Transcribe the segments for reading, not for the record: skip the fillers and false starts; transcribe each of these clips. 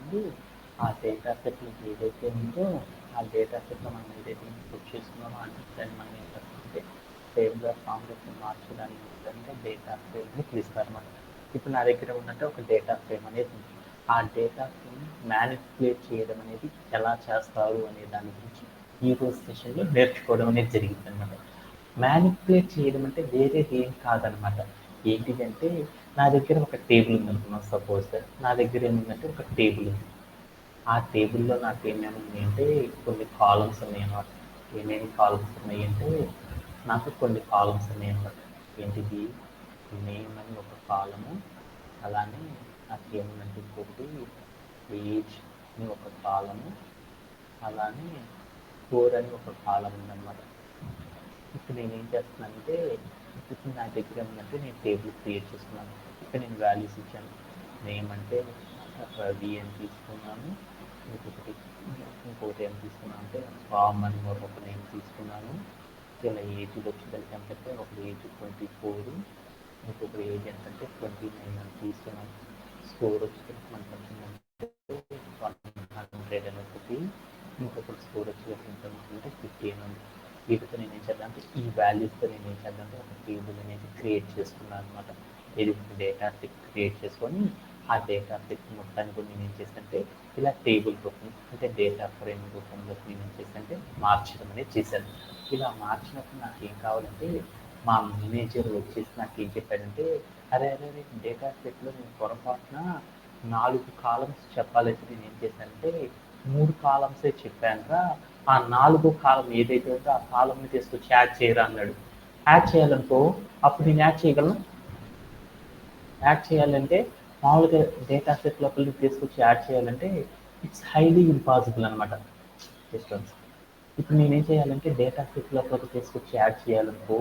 నుండి ఆ డేటా సెట్లు ఏదైతే ఉందో ఆ డేటా సెట్లో మనం ఏదైతే ఇన్పుట్ చేసుకున్నామో ఆ డేటాని మనం ఏం చేస్తామంటే టేబులర్ ఫామ్లోకి మార్చడానికి ఏంటంటే డేటా ఫ్రేమ్ని పిలుస్తారు అన్నమాట. ఇప్పుడు నా దగ్గర ఉన్నట్టు ఒక డేటా ఫ్రేమ్ అనేది ఉంది. ఆ డేటా ఫ్రేమ్ మ్యానిపులేట్ చేయడం అనేది ఎలా చేస్తారు అనే దాని గురించి ఈ రోజు సెషన్లో నేర్చుకోవడం అనేది జరిగింది అనమాట. మ్యానిపులేట్ చేయడం అంటే వేరేది ఏం కాదనమాట. ఏంటిదంటే నా దగ్గర ఒక టేబుల్ ఉందనుకున్నాం సపోజ్. నా దగ్గర ఏముందంటే ఒక టేబుల్ ఉంది. ఆ టేబుల్లో నాకు ఏమేమి ఉన్నాయంటే కొన్ని కాలమ్స్ ఉన్నాయన్నమాట. ఏమేమి కాలమ్స్ ఉన్నాయంటే నాకు కొన్ని కాలమ్స్ ఉన్నాయన్నమాట. ఏంటిది నేమ్ అని ఒక కాలము, అలానే నాకు ఏముందంటే ఇంకొకటి ఏజ్ అని ఒక కాలము, అలానే స్కోర్ అని ఒక కాలం ఉందన్నమాట. ఇప్పుడు నేను ఏం చేస్తున్నానంటే ఇప్పుడు నా దగ్గర ఏమంటే నేను టేబుల్ క్రియేట్ చేసుకున్నాను. ఇక్కడ నేను వాల్యూస్ ఇచ్చాను. నేమ్ అంటే రవి అని తీసుకున్నాను. ఇంకోటి ఏం తీసుకున్నాను అంటే ఫామ్ అని ఒక నేమ్ తీసుకున్నాను. ఇలా ఏజ్ వచ్చేసరికి ఏంటంటే ఒక ఏజ్ 24, ఇంకొక ఏజ్ ఏంటంటే 29 అని తీసుకున్నాను. స్కోర్ వచ్చేసరికి మనకు వచ్చిందంటే 100 అని ఒకటి, ఇంకొకటి స్కోర్ వచ్చేసరికి ఎంత అంటే 15 ఉంది. వీటితో నేను ఏం చేద్దాం అంటే ఈ వాల్యూస్తో నేను ఏం చేద్దాం అంటే ఒక టేబుల్ అనేది క్రియేట్ చేసుకున్నాను అనమాట. ఇది డేటా సెట్ క్రియేట్ చేసుకొని ఆ డేటా సెట్ మొత్తాన్ని కూడా నేను ఏం చేస్తానంటే ఇలా టేబుల్ రూపం అంటే డేటా ఫ్రేమ్ రూపంలో నేను ఏం చేస్తానంటే మార్చడం అనేది చేశాను. ఇలా మార్చినప్పుడు నాకు ఏం కావాలంటే మా మేనేజర్ వచ్చేసి నాకు ఏం చెప్పాడంటే అరే అరే అరే డేటా సెట్లో నేను పొరపాటున 4 కాలమ్స్ చెప్పాలంటే నేను ఏం చేశానంటే 3 కాలమ్సే చెప్పానురా, ఆ 4వ కాలం ఏదైతే ఉందో ఆ కాలంని తీసుకొచ్చి యాడ్ చేయరా అన్నాడు. యాడ్ చేయాలనుకో అప్పుడు నేను యాడ్ చేయగలను. యాడ్ చేయాలంటే మామూలుగా డేటా సెట్ లోపలికి తీసుకొచ్చి యాడ్ చేయాలంటే ఇట్స్ హైలీ ఇంపాసిబుల్ అనమాట. డిస్టెన్స్ ఇప్పుడు నేనేం చేయాలంటే డేటా సెట్ లోపలికి తీసుకొచ్చి యాడ్ చేయాలనుకో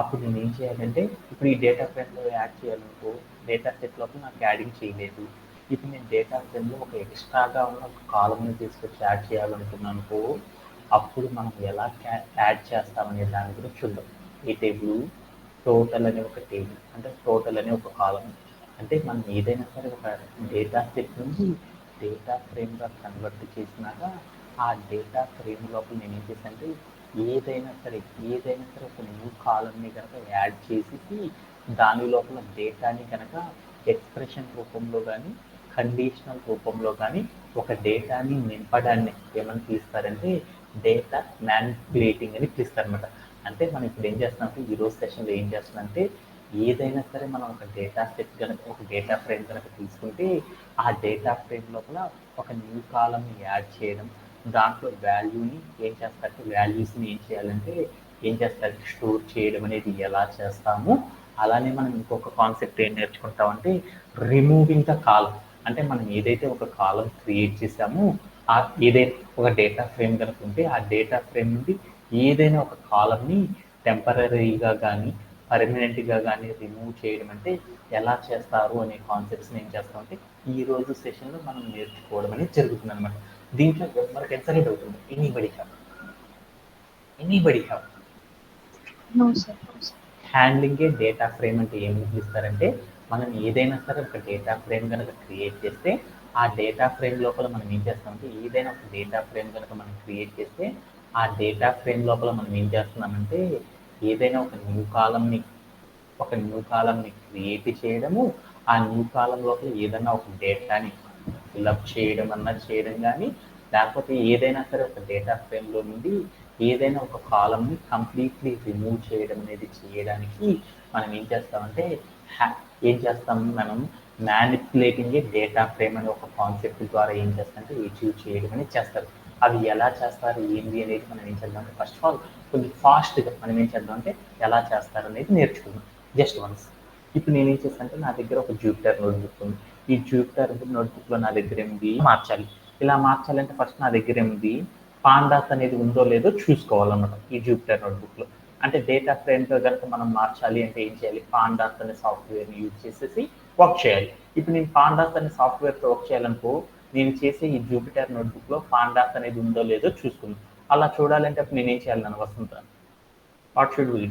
అప్పుడు నేను ఏం చేయాలంటే ఇప్పుడు ఈ డేటా ఫ్రేమ్లో యాడ్ చేయాలనుకో డేటా సెట్ లోపల నాకు యాడింగ్ చేయలేదు. ఇప్పుడు నేను డేటా ఫ్రేమ్లో ఒక ఎక్స్ట్రాగా ఉన్న ఒక కాలంని తీసుకొచ్చి యాడ్ చేయాలనుకున్నానుకో అప్పుడు మనం ఎలా యాడ్ చేస్తామనే దాని గురించి చూద్దాం. ఈ టేబుల్ టోటల్ అనే ఒక టేబుల్ అంటే టోటల్ అనే ఒక కాలం అంటే మనం ఏదైనా సరే ఒక డేటా సెట్ నుంచి డేటా ఫ్రేమ్గా కన్వర్ట్ చేసినాక ఆ డేటా ఫ్రేమ్ లోపల నేను ఏం చేశానంటే ఏదైనా సరే ఒక న్యూ కాలంని కనుక యాడ్ చేసేసి దాని లోపల డేటాని కనుక ఎక్స్ప్రెషన్ రూపంలో కానీ కండిషనల్ రూపంలో కానీ ఒక డేటాని నింపడాన్ని ఏమని పిలుస్తారంటే డేటా మ్యానిపులేటింగ్ అని పిలుస్తారు అనమాట. అంటే మనం ఇప్పుడు ఏం చేస్తామంటే ఈరోజు సెషన్లో ఏం చేస్తున్నామంటే ఏదైనా సరే మనం ఒక డేటా సెట్ కనుక ఒక డేటా ఫ్రేమ్ కనుక తీసుకుంటే ఆ డేటా ఫ్రేమ్ లోపల ఒక న్యూ కాలంని యాడ్ చేయడం, దాంట్లో వాల్యూని ఏం చేస్తారంటే వాల్యూస్ని ఏం చేస్తారంటే స్టోర్ చేయడం అనేది ఎలా చేస్తాము. అలానే మనం ఇంకొక కాన్సెప్ట్ ఏం నేర్చుకుంటామంటే రిమూవింగ్ ద కాలం. అంటే మనం ఏదైతే ఒక కాలం క్రియేట్ చేసామో ఆ ఏదైతే ఒక డేటా ఫ్రేమ్ కనుక ఉంటే ఆ డేటా ఫ్రేమ్ నుండి ఏదైనా ఒక కాలంని టెంపరీగా కానీ పర్మనెంట్గా కానీ రిమూవ్ చేయడం అంటే ఎలా చేస్తారు అనే కాన్సెప్ట్స్ని ఏం చేస్తామంటే ఈ రోజు సెషన్లో మనం నేర్చుకోవడం అనేది జరుగుతుంది అనమాట. దీంట్లో మనకు ఎంత డౌట్ ఉంది? Anybody have No, sir. Handling A data frame అంటే ఏమి పిలుస్తారంటే మనం ఏదైనా సరే ఒక డేటా ఫ్రేమ్ కనుక క్రియేట్ చేస్తే ఆ డేటా ఫ్రేమ్ లోపల మనం ఏం చేస్తామంటే ఏదైనా ఒక డేటా ఫ్రేమ్ కనుక మనం క్రియేట్ చేస్తే ఆ డేటా ఫ్రేమ్ లోపల మనం ఏం చేస్తున్నామంటే ఏదైనా ఒక న్యూ కాలంని క్రియేట్ చేయడము, ఆ న్యూ కాలం లోపల ఏదైనా ఒక డేటాని ఫిల్అప్ చేయడం అన్నది చేయడం కానీ లేకపోతే ఏదైనా సరే ఒక డేటా ఫ్రేమ్లో నుండి ఏదైనా ఒక కాలంని కంప్లీట్లీ రిమూవ్ చేయడం అనేది చేయడానికి మనం ఏం చేస్తామంటే ఏం చేస్తాం మనం మ్యానిపులేటింగ్ ఏ డేటా ఫ్రేమ్ అనే ఒక కాన్సెప్ట్ ద్వారా ఏం చేస్తామంటే అచీవ్ చేయడం అనేది చేస్తారు. అవి ఎలా చేస్తారు ఏంటి అనేది మనం ఏం చేద్దామంటే ఫస్ట్ ఆఫ్ ఆల్ కొంచెం ఫాస్ట్గా మనం ఏం చేద్దామంటే ఎలా చేస్తారు అనేది నేర్చుకుందాం జస్ట్ వన్స్. ఇప్పుడు నేను ఏం చేస్తానంటే నా దగ్గర ఒక జూపిటర్ నోట్బుక్ ఉంది. ఈ జూపిటర్ నోట్బుక్లో నా దగ్గర ఏమిది మార్చాలి. ఇలా మార్చాలంటే ఫస్ట్ నా దగ్గర ఏమిది పాండాస్ అనేది ఉందో లేదో చూసుకోవాలన్నమాట ఈ జూపిటర్ నోట్బుక్లో. అంటే డేటా ఫ్రేమ్తో కనుక మనం మార్చాలి అంటే ఏం చేయాలి? పాండాస్ అనే సాఫ్ట్వేర్ని యూజ్ చేసేసి వర్క్ చేయాలి. ఇప్పుడు నేను పాండాస్ అనే సాఫ్ట్వేర్తో వర్క్ చేయాలనుకో నేను చేసే ఈ జూపిటర్ నోట్బుక్లో పాండాస్ అనేది ఉందో లేదో చూసుకుందాం. అలా చూడాలంటే అప్పుడు నేనేం చేయాలి? నన్ను వసంత వాట్ షుడ్ వి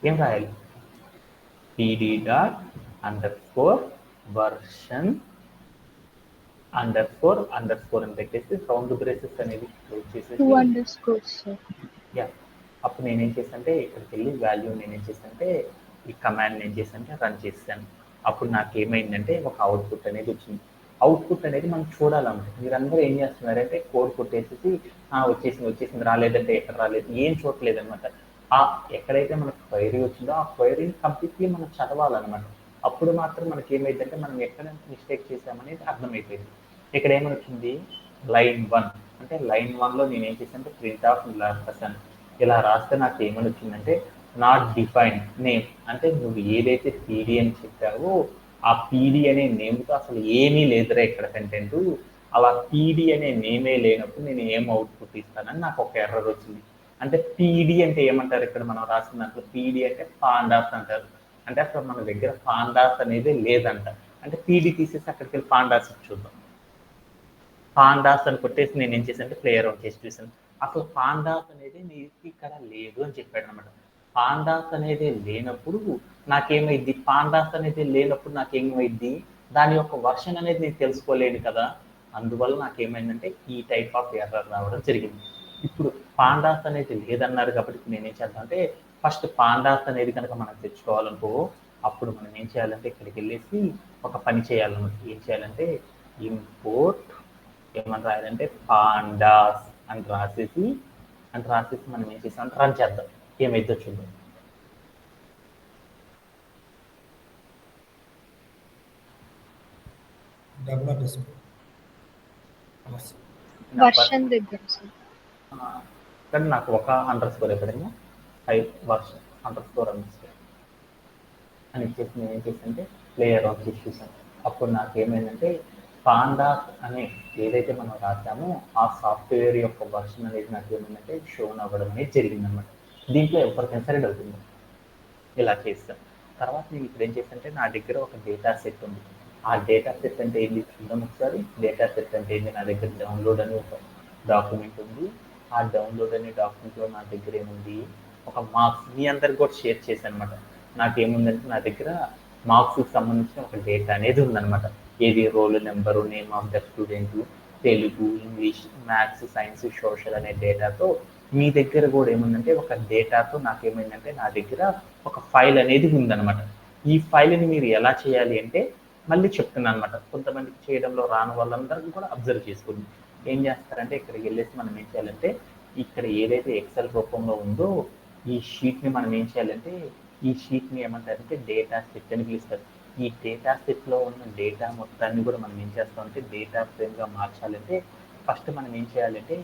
ఏం రాయాలి? pd dot under score version under score అని పెట్టేసి రౌండ్ బ్రేసెస్ అనేది క్లోజ్ చేసేసి 2 underscores, sir. యా అప్పుడు నేనేం చేశానంటే ఇక్కడికి వెళ్ళి వాల్యూ నేనేం చేశానంటే ఈ కమాండ్ నేను చేశానంటే రన్ చేశాను. అప్పుడు నాకు ఏమైందంటే ఒక అవుట్పుట్ అనేది వచ్చింది. అవుట్పుట్ అనేది మనం చూడాలన్నమాట. మీరందరూ ఏం చేస్తున్నారంటే కోడ్ కొట్టేసేసి వచ్చేసింది రాలేదంటే ఎక్కడ రాలేదు ఏం చూడలేదు అనమాట. ఎక్కడైతే మనకు క్వైరీ వచ్చిందో ఆ క్వైరీని కంప్లీట్లీ మనం చదవాలన్నమాట. అప్పుడు మాత్రం మనకి ఏమైందంటే మనం ఎక్కడ మిస్టేక్ చేసామనేది అర్థమైపోయింది. ఇక్కడ ఏమని వచ్చింది లైన్ 1 అంటే లైన్ 1లో నేను ఏం చేశానంటే ప్రింట్ ఆఫ్ ఇలా రాశాను. ఇలా రాస్తే నాకు ఏమని వచ్చిందంటే నాట్ డిఫైన్ నేమ్ అంటే నువ్వు ఏదైతే పీడీ అని చెప్పావో ఆ పీడీ అనే నేమ్తో అసలు ఏమీ లేదురా ఇక్కడ కంటెంట్. అలా పీడీ అనే నేమే లేనప్పుడు నేను ఏం అవుట్పుట్ ఇస్తానని నాకు ఒక ఎర్రర్ వచ్చింది. అంటే పీడీ అంటే ఏమంటారు ఇక్కడ మనం రాసిన దాంట్లో పీడీ అంటే పాండాస్ అంటారు. అంటే అసలు మన దగ్గర పాండాస్ అనేది లేదంట. అంటే పీడీ తీసేసి అక్కడికి వెళ్ళి పాండాస్ చూద్దాం. పాండాస్ అని కొట్టేసి నేను ఏం చేశానంటే ప్లేయర్ అవుట్ చేసి చూసాను. అసలు పాండాస్ అనేది నీకు ఇక్కడ లేదు అని చెప్పాడు అనమాట. పాండాస్ అనేది లేనప్పుడు నాకేమైద్ది పాండాస్ అనేది లేనప్పుడు నాకేమైద్ది దాని యొక్క వర్షన్ అనేది నేను తెలుసుకోలేను కదా. అందువల్ల నాకేమైందంటే ఈ టైప్ ఆఫ్ ఎర్రర్ రావడం జరిగింది. ఇప్పుడు పాండాస్ అనేది లేదన్నారు కాబట్టి నేనేం చేద్దాం అంటే ఫస్ట్ పాండాస్ అనేది కనుక మనం తెచ్చుకోవాలనుకో అప్పుడు మనం ఏం చేయాలంటే ఇక్కడికి వెళ్ళేసి ఒక పని చేయాలన్నమాట. ఏం చేయాలంటే ఇంపోర్ట్ ఏమని రాయాలంటే పాండాస్ అని రాసేసి మనం ఏం చేసాం రన్ చేద్దాం ఏమైతే చూద్దాం. వర్షన్ దగ్గర సార్. కానీ నాకు ఒక అండర్ స్కోర్ ఎక్కడైనా వర్షన్ అండర్ స్కోర్ అని ఇచ్చేసి నేను ఏం చేశానంటే ప్లేయర్ ఆఫ్ చూసాను. అప్పుడు నాకు ఏమైందంటే పాండాస్ అనే ఏదైతే మనం రాసామో ఆ సాఫ్ట్వేర్ యొక్క వర్షన్ అనేది నాకు ఏమైందంటే షోన్ అవ్వడం అనేది జరిగిందనమాట. దీంట్లో ఎవరికైనా సరే అవుతుంది ఇలా చేస్తాను. తర్వాత నేను ఇప్పుడు ఏం చేశానంటే నా దగ్గర ఒక డేటా సెట్ ఉంది. ఆ డేటా సెట్ అంటే ఏంటి చూద్దాం ఒకసారి. డేటా సెట్ అంటే ఏంటి నా దగ్గర డౌన్లోడ్ అని ఒక డాక్యుమెంట్ ఉంది. ఆ డౌన్లోడ్ అనే డాక్యుమెంట్లో నా దగ్గర ఏముంది ఒక మార్క్స్ మీ అందరికి కూడా షేర్ చేశాను అనమాట. నాకేముందంటే నా దగ్గర మార్క్స్కి సంబంధించిన ఒక డేటా అనేది ఉందన్నమాట. ఏది role number name of the student Telugu English maths science social అనే డేటాతో మీ దగ్గర కూడా ఏముందంటే ఒక డేటాతో నాకేమైందంటే నా దగ్గర ఒక ఫైల్ అనేది ఉందన్నమాట. ఈ ఫైల్ని మీరు ఎలా చేయాలి అంటే మళ్ళీ చెప్తున్నాను అనమాట. కొంతమందికి చేయడంలో రాని వాళ్ళందరికీ కూడా అబ్జర్వ్ చేసుకోండి. ఏం చేస్తారంటే ఇక్కడికి వెళ్ళేసి మనం ఏం చేయాలంటే ఇక్కడ ఏదైతే ఎక్సెల్ రూపంలో ఉందో ఈ షీట్ని మనం ఏం చేయాలంటే ఈ షీట్ని ఏమంటారంటే డేటా సెట్ అని పిలుస్తారు. ఈ డేటా సెట్లో ఉన్న డేటా మొత్తాన్ని కూడా మనం ఏం చేస్తామంటే డేటా ఫ్రేమ్గా మార్చాలంటే ఫస్ట్ మనం ఏం చేయాలంటే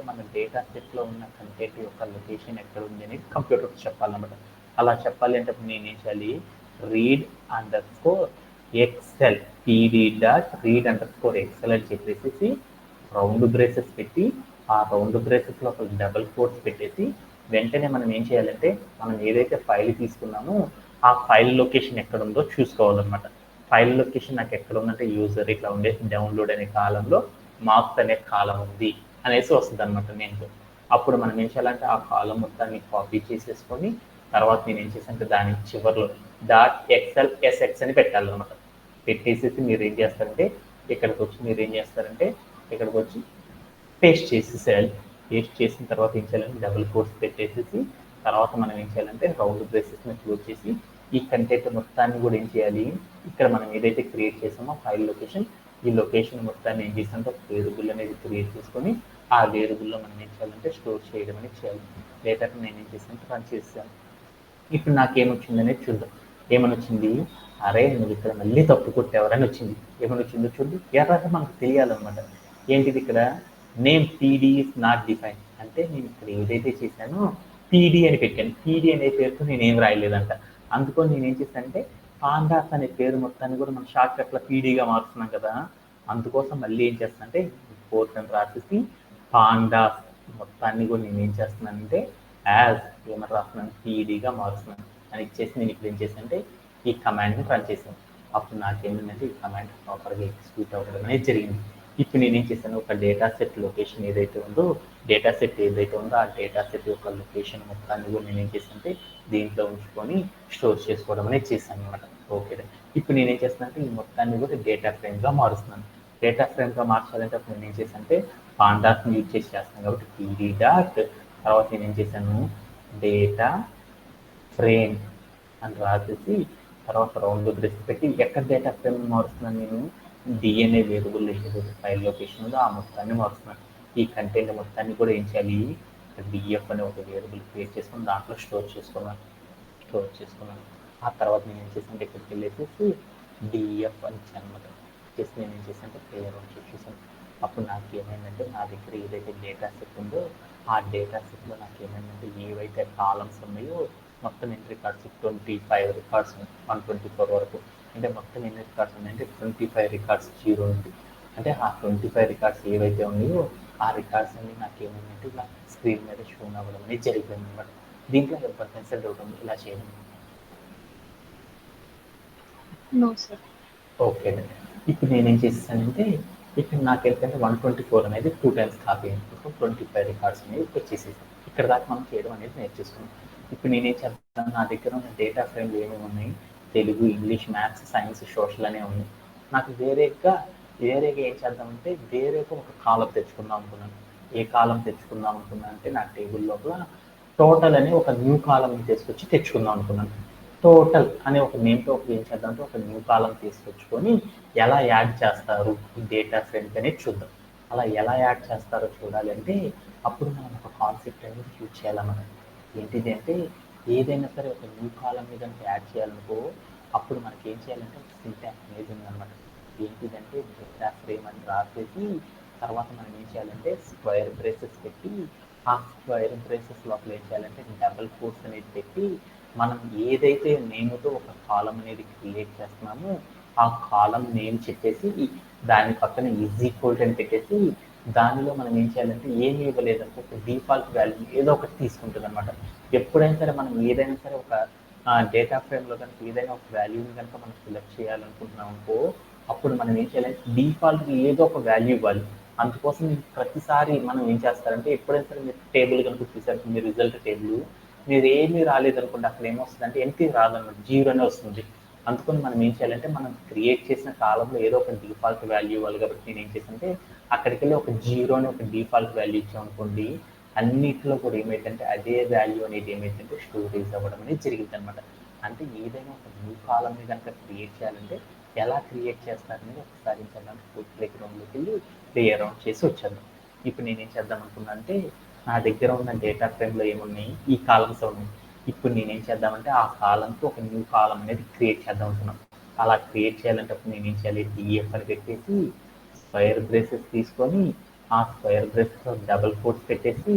మన డేటా సెట్లో ఉన్న కంటెంట్ యొక్క లొకేషన్ ఎక్కడ ఉంది అనేది కంప్యూటర్కి చెప్పాలన్నమాట. అలా చెప్పాలి అంటే నేను ఏం చేయాలి read under score XL pd.read_excel అని చెప్పేసి రౌండ్ బ్రేసెస్ పెట్టి ఆ రౌండ్ బ్రేసెస్లో ఒక డబుల్ కోట్స్ పెట్టేసి వెంటనే మనం ఏం చేయాలంటే మనం ఏదైతే ఫైల్ తీసుకున్నామో ఆ ఫైల్ లొకేషన్ ఎక్కడ ఉందో చూసుకోవాలన్నమాట. ఫైల్ లొకేషన్ నాకు ఎక్కడ ఉందంటే యూజర్ ఇట్లా ఉండే డౌన్లోడ్ అనే కాలంలో మార్క్స్ అనే కాలం ఉంది అనేసి వస్తుంది అనమాట. నేను అప్పుడు మనం ఏం చేయాలంటే ఆ కాలం మొత్తాన్ని కాపీ చేసేసుకొని తర్వాత నేను ఏం చేశానంటే దాని చివరిలో .xlsx అని పెట్టాలన్నమాట. పెట్టేసేసి మీరు ఏం చేస్తారంటే ఇక్కడికి వచ్చి పేస్ట్ చేసేసేయాలి. పేస్ట్ చేసిన తర్వాత ఏం చేయాలంటే డబుల్ కోట్స్ పెట్టేసేసి తర్వాత మనం ఏం చేయాలంటే రౌండ్ బ్రేసెస్ని క్లోజ్ చేసి ఈ కంటెంట్ మొత్తాన్ని కూడా ఏం చేయాలి ఇక్కడ మనం ఏదైతే క్రియేట్ చేసామో ఫైల్ లొకేషన్ ఈ లొకేషన్ మొత్తాన్ని ఏం చేసామంటే ఒక వేరియబుల్ అనేది క్రియేట్ చేసుకొని ఆ వేరియబుల్లో మనం ఏం చేయాలంటే స్టోర్ చేయడం అనేది చేయాలి. లేటర్ నేను ఏం చేసానంటే రన్ చేసాను. ఇప్పుడు నాకేమొచ్చిందనేది చూద్దాం. ఏమని వచ్చింది అరే నువ్వు ఇక్కడ మళ్ళీ తప్పు కొట్టేవరని వచ్చింది. ఏమని వచ్చిందో చూడు ఎర్రగా మనకు తెలియాలన్నమాట. ఏంటిది ఇక్కడ name PD is not define అంటే నేను ఇక్కడ ఏదైతే చేశానో పీడీ అని పెట్టాను. పీడీ అనే పేరుతో నేనేం రాయలేదంట. అందుకని నేను ఏం చేశానంటే పాండాస్ అనే పేరు మొత్తాన్ని కూడా మనం షార్ట్ కట్లో పీడీగా మారుస్తున్నాం కదా. అందుకోసం మళ్ళీ ఏం చేస్తానంటే ఫోర్త్ అని రాసేసి పాండాస్ మొత్తాన్ని కూడా నేను ఏం చేస్తున్నానంటే యాజ్ ఏమని రాస్తున్నాను పీడీగా మారుస్తున్నాను అని ఇచ్చేసి నేను ఇప్పుడు ఏం చేశానంటే ఈ కమాండ్ని రన్ చేశాను. అప్పుడు నాకేంటంటే ఈ కమాండ్ ప్రాపర్గా ఎగ్జిక్యూట్ అవ్వడం అనేది జరిగింది. ఇప్పుడు నేను ఏం చేశాను ఒక డేటా సెట్ లొకేషన్ ఏదైతే ఉందో ఆ డేటా సెట్ యొక్క లొకేషన్ మొత్తాన్ని కూడా నేను ఏం చేశానంటే దీంట్లో ఉంచుకొని స్టోర్ చేసుకోవడం అనేది చేశాను అనమాట. ఓకే ఇప్పుడు ఇప్పుడు నేనేం చేస్తున్నాను అంటే ఈ మొత్తాన్ని కూడా డేటా ఫ్రేమ్గా మారుస్తున్నాను. డేటా ఫ్రేమ్గా మార్చాలంటే అప్పుడు నేను ఏం చేశానంటే పాండాస్ని యూజ్ చేసి చేస్తాను కాబట్టి పీడీ డాట్ తర్వాత నేనేం చేశాను డేటా ఫ్రేమ్ అని రాసేసి తర్వాత రౌండ్ బ్రేస్ పెట్టి ఎక్కడ డేటా ఫ్రేమ్ మారుస్తున్నాను నేను డిఎన్ఏ వేరియబుల్ ఏదైతే ఫైల్ లొకేషన్ ఉందో ఆ మొత్తాన్ని మారుస్తున్నాను. ఈ కంటెంట్ మొత్తాన్ని కూడా ఏం చేయాలి డిఎఫ్ అనే ఒక వేరియబుల్ క్రియేట్ చేసుకొని దాంట్లో స్టోర్ చేసుకున్నాను. ఆ తర్వాత నేను ఏం చేశాను ఇక్కడికి వెళ్ళేసి డిఎఫ్ అని ఇచ్చాను అనమాట. చేసి నేను ఏం చేశానంటే ప్లేయర్ అని చూసాను. అప్పుడు నాకు ఏమైందంటే నా దగ్గర ఏదైతే డేటా సెట్ ఉందో ఆ డేటా సెట్లో నాకు ఏమైందంటే ఏవైతే కాలమ్స్ ఉన్నాయో మొత్తం ఎన్ని రికార్డ్స్ 25 రికార్డ్స్ 124 వరకు అంటే మొత్తం ఎన్ని రికార్డ్స్ ఉన్నాయంటే 25 రికార్డ్స్ 0 ఉంది. అంటే ఆ 25 రికార్డ్స్ ఏవైతే ఉన్నాయో ఆ రికార్డ్స్ అన్ని నాకు ఏమైందంటే ఇలా స్క్రీన్ మీద షో అవ్వడం అనేది జరిగిపోయింది అనమాట. దీంట్లో ఎవరికైనా డౌట్ ఉంది ఇలా చేయడం? No sir. ఓకే అండి. ఇప్పుడు నేనేం చేసేసానంటే ఇక్కడ నాకు ఏంటంటే 124 అనేది 2 టైమ్స్ కాపీ అయింది. 25 రికార్డ్స్ అనేవి వచ్చేసేసాను. ఇక్కడ దాకా మనం చేయడం అనేది నేర్చేసుకున్నాం. ఇప్పుడు నేనేం చేస్తాను నా దగ్గర ఉన్న డేటా ఫ్రేమ్లు ఏమేమి ఉన్నాయి Telugu, English, maths, science, social అనే ఉన్నాయి. నాకు వేరేగా ఏం చేద్దామంటే వేరేగా ఒక కాలం తెచ్చుకుందాం అనుకున్నాను. ఏ కాలం తెచ్చుకుందాం అనుకున్నాను అంటే నా టేబుల్ లోపల టోటల్ అని ఒక న్యూ కాలం తీసుకొచ్చి తెచ్చుకుందాం అనుకున్నాను. టోటల్ అనే ఒక నేమ్తో ఒక ఏం చేద్దామంటే ఒక న్యూ కాలం తీసుకొచ్చుకొని ఎలా యాడ్ చేస్తారు ఈ డేటా ఫ్రేమ్కి అనేది చూద్దాం. అలా ఎలా యాడ్ చేస్తారో చూడాలి అంటే అప్పుడు మనం ఒక కాన్సెప్ట్ అనేది యూజ్ చేయాలన్నమాట. ఏంటిది అంటే ఏదైనా సరే ఒక న్యూ కాలం మీద యాడ్ చేయాలనుకో అప్పుడు మనకి ఏం చేయాలంటే సింటాక్స్ అనేది ఉందన్నమాట. ఏంటిదంటే డేటా ఫ్రేమ్ అని రాసేసి తర్వాత మనం ఏం చేయాలంటే స్క్వేర్ బ్రేసెస్ పెట్టి ఆ స్క్వేర్ బ్రేసెస్ లోపల ఏం చేయాలంటే డబుల్ కోట్స్ అనేది పెట్టి మనం ఏదైతే నేమ్తో ఒక కాలం అనేది క్రియేట్ చేస్తున్నామో ఆ కాలం నేమ్ చెప్పేసి దాని పక్కన ఈజ్ ఈక్వల్ టు అని పెట్టేసి దానిలో మనం ఏం చేయాలంటే ఏమి ఇవ్వలేదంటే ఒక డిఫాల్ట్ వాల్యూ ఏదో ఒకటి తీసుకుంటుంది అనమాట. ఎప్పుడైనా సరే మనం ఏదైనా సరే ఒక డేటా ఫ్రేమ్లో కనుక ఏదైనా ఒక వాల్యూని కనుక మనం సెలెక్ట్ చేయాలనుకుంటున్నాం అనుకో అప్పుడు మనం ఏం చేయాలంటే డిఫాల్ట్గా ఏదో ఒక వాల్యూ ఇవ్వాలి. అందుకోసం ప్రతిసారి మనం ఏం చేస్తారంటే ఎప్పుడైనా సరే మీరు టేబుల్ కనుక చూసారు మీ రిజల్ట్ టేబుల్ మీరు ఏమీ రాలేదనుకోండి అక్కడ ఏమొస్తుంది అంటే ఎంటీ రాదన్నమాట, 0 అనే వస్తుంది. అందుకని మనం ఏం చేయాలంటే మనం క్రియేట్ చేసిన కాలంలో ఏదో ఒక డిఫాల్ట్ వాల్యూ ఇవ్వాలి కాబట్టి నేను ఏం చేశానంటే అక్కడికి వెళ్ళి ఒక 0 అని ఒక డిఫాల్ట్ వాల్యూ ఇచ్చామనుకోండి అన్నిట్లో కూడా ఏమైందంటే అదే వాల్యూ అనేది ఏమైందంటే స్టోరేజ్ అవ్వడం అనేది జరిగింది అనమాట. అంటే ఏదైనా ఒక న్యూ కాలంని కనుక క్రియేట్ చేయాలంటే ఎలా క్రియేట్ చేస్తారనేది ఒకసారి ఏం చేద్దాం ప్లే గ్రౌండ్లోకి వెళ్ళి ప్లే అరౌండ్ చేసి వచ్చాను. ఇప్పుడు నేనేం చేద్దాం అనుకున్నా అంటే నా దగ్గర ఉన్న డేటా ఫ్రేమ్లో ఏమున్నాయి ఈ కాలమ్స్ ఉన్నాయి. ఇప్పుడు నేనేం చేద్దామంటే ఆ కాలంకి ఒక న్యూ కాలం అనేది క్రియేట్ చేద్దాం అనుకున్నాను. అలా క్రియేట్ చేయాలంటే అప్పుడు నేనేం చేయాలి డిఎఫ్ అని పెట్టేసి స్క్వేర్ బ్రేసెస్ తీసుకొని ఆ స్క్వేర్ బ్రేసెస్లో డబుల్ కోట్స్ పెట్టేసి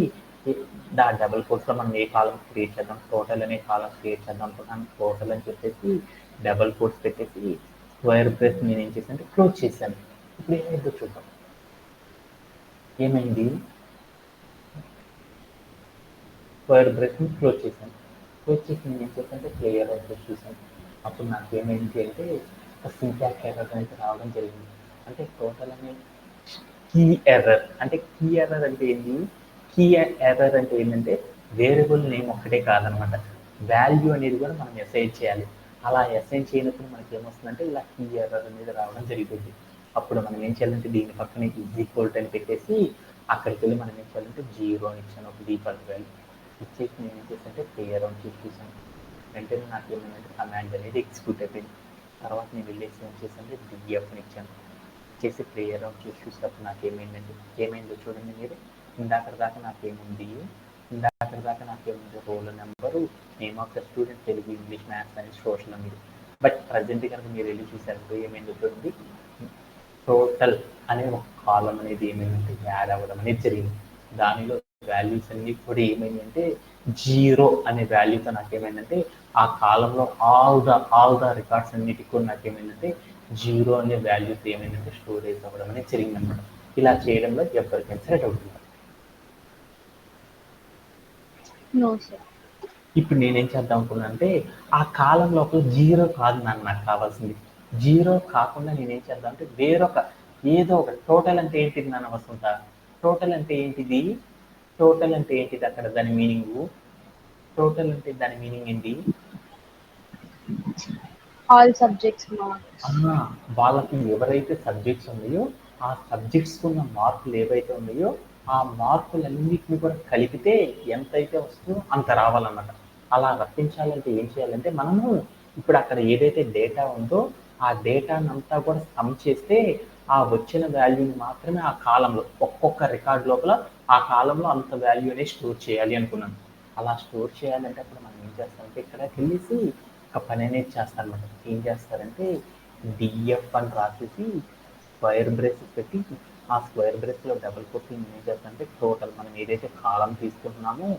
ఆ డబుల్ కోట్స్లో మనం ఏ కాలం క్రియేట్ చేద్దాం టోటల్ అనే కాలం క్రియేట్ చేద్దాం అనుకున్నాను. టోటల్ అని చెప్పేసి డబుల్ కోట్స్ పెట్టేసి స్క్వేర్ బ్రేస్ నేను ఏం చేశాను క్లోజ్ చేశాను. ఇప్పుడు ఏమైందో చూద్దాం. ఏమైంది స్క్వేర్ బ్రేస్ని క్లోజ్ చేశాను. క్లోజ్ చేసి నేను ఏం చేశానంటే ప్లేయర్ అయితే చూశాను. అప్పుడు నాకు ఏమైంది అంటే ఒక సింటాక్స్ ఎర్రర్ అనేది రావడం జరిగింది. అంటే టోటల్ అనే కీ ఎర్రర్ అంటే కీ ఎర్రర్ అంటే ఏంటి కీ ఎర్రర్ అంటే ఏంటంటే వేరియబుల్ నేమ్ ఒక్కటే కాదనమాట వాల్యూ అనేది కూడా మనం అసైన్ చేయాలి. అలా అసైన్ చేయనప్పుడు మనకి ఏమొస్తుందంటే ఇలా కీ ఎర్రర్ అనేది రావడం జరుగుతుంది. అప్పుడు మనం ఏం చేయాలంటే దీని పక్కన ఈజ్ ఈక్వల్ టు అని పెట్టేసి అక్కడికి వెళ్ళి మనం ఏం చేయాలంటే 0 అని ఇచ్చాను ఒక డిఫాల్ట్ వాల్యూ ఇచ్చేసి నేను ఏం చేశానంటే ప్లేయర్ అని చూసాను. వెంటనే నాకు ఏమైందంటే కమాండ్ అనేది ఎగ్జిక్యూట్ అయిపోయింది. తర్వాత నేను వెళ్ళేసి ఏం చేశానంటే డిఎఫ్ని ఇచ్చాను. చేసి ప్లేయర్ అని చూసినప్పుడు నాకు ఏమైందో చూడండి మీరు. ఇందాక దాకా నాకేముంది roll number name of the student Telugu, English, maths అని సోషల్ ఉంది. బట్ ప్రజెంట్ కనుక మీరు వెళ్ళి చూసారు ఏమైందో చూడండి టోటల్ అనే ఒక కాలం అనేది ఏమైందంటే యాడ్ అవ్వడం అనేది జరిగింది. దానిలో వాల్యూస్ అన్ని కూడా ఏమైందంటే 0 అనే వాల్యూతో నాకేమైందంటే ఆ కాలంలో ఆల్ ద రికార్డ్స్ అన్నిటికి కూడా నాకేమైందంటే 0 అనే వాల్యూతో ఏమైందంటే స్టోరేజ్ అవ్వడం అనేది జరిగిందనమాట. ఇలా చేయడంలో ఎవరికైనా సరే డౌట్ ఉంది. ఇప్పుడు నేనేం చేద్దాం అనుకున్నా అంటే ఆ కాలం లోపల 0 కాదు నాకు కావాల్సింది. 0 కాకుండా నేనేం చేద్దాం అంటే వేరొక ఏదో ఒక టోటల్ అంటే ఏంటిది నాన్న వసంత టోటల్ అంటే ఏంటిది అక్కడ దాని మీనింగ్ టోటల్ అంటే దాని మీనింగ్ ఏంటి ఆల్ సబ్జెక్ట్స్ మార్క్స్. వాళ్ళకి ఎవరైతే సబ్జెక్ట్స్ ఉన్నాయో ఆ సబ్జెక్ట్స్ ఉన్న మార్కులు ఏవైతే ఉన్నాయో ఆ మార్కులన్నింటినీ కూడా కలిపితే ఎంతైతే వస్తుందో అంత రావాలన్నమాట. అలా రప్పించాలంటే ఏం చేయాలంటే మనము ఇప్పుడు అక్కడ ఏదైతే డేటా ఉందో ఆ డేటానంతా కూడా సమ్ చేస్తే ఆ వచ్చిన వాల్యూని మాత్రమే ఆ కాలంలో ఒక్కొక్క రికార్డ్ లోపల ఆ కాలంలో అంత వాల్యూ అనేది స్టోర్ చేయాలి అనుకున్నాను. అలా స్టోర్ చేయాలంటే అప్పుడు మనం ఏం చేస్తామంటే ఇక్కడికి వెళ్ళేసి ఒక పని అనేది చేస్తారనమాట. ఏం చేస్తారంటే డిఎఫ్ అని రాసేసి స్క్వేర్ బ్రేసెస్ పెట్టి ఆ స్క్వేర్ బ్రేస్లో డబుల్ కొట్టి ఏం చేస్తారంటే టోటల్ మనం ఏదైతే కాలం తీసుకుంటున్నామో